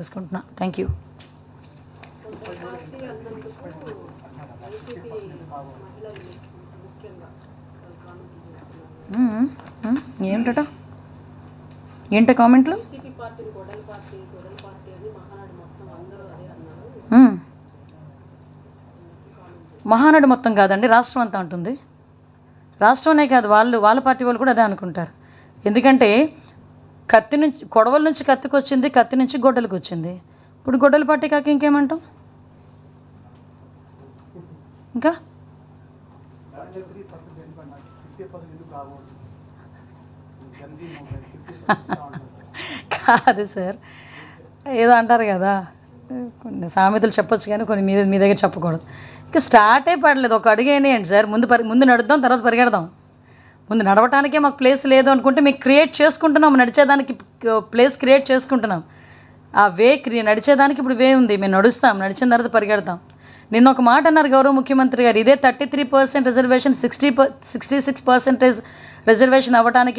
చేసుకుంటున్నా. Thank you. ఏంటట ఏంట కామెంట్లు? మహానాడు మొత్తం కాదండి, రాష్ట్రం అంతా ఉంటుంది. రాష్ట్రమే కాదు, వాళ్ళ పార్టీ వాళ్ళు కూడా అదే అనుకుంటారు. ఎందుకంటే కత్తి నుంచి కొడవల నుంచి కత్తికి వచ్చింది, కత్తి నుంచి గొడ్డలకు వచ్చింది. ఇప్పుడు గొడ్డల పార్టీ కాక ఇంకేమంటాం? ఇంకా కాదు సార్, ఏదో అంటారు కదా, కొన్ని సామెతలు చెప్పొచ్చు కానీ కొన్ని మీ దగ్గర చెప్పకూడదు. ఇంకా స్టార్టే పడలేదు, ఒక అడుగు వేయండి సార్. ముందు నడుద్దాం, తర్వాత పరిగెడదాం. ముందు నడవటానికే మాకు ప్లేస్ లేదు అనుకుంటే మీకు క్రియేట్ చేసుకుంటున్నాం, నడిచేదానికి ప్లేస్ క్రియేట్ చేసుకుంటున్నాం. ఆ నడిచేదానికి ఇప్పుడు వే ఉంది, మేము నడుస్తాం, నడిచిన తర్వాత పరిగెడతాం. నిన్న ఒక మాట అన్నారు గౌరవ ముఖ్యమంత్రి గారు, ఇదే 33% రిజర్వేషన్ 66% రిజర్వేషన్ అవ్వడానికి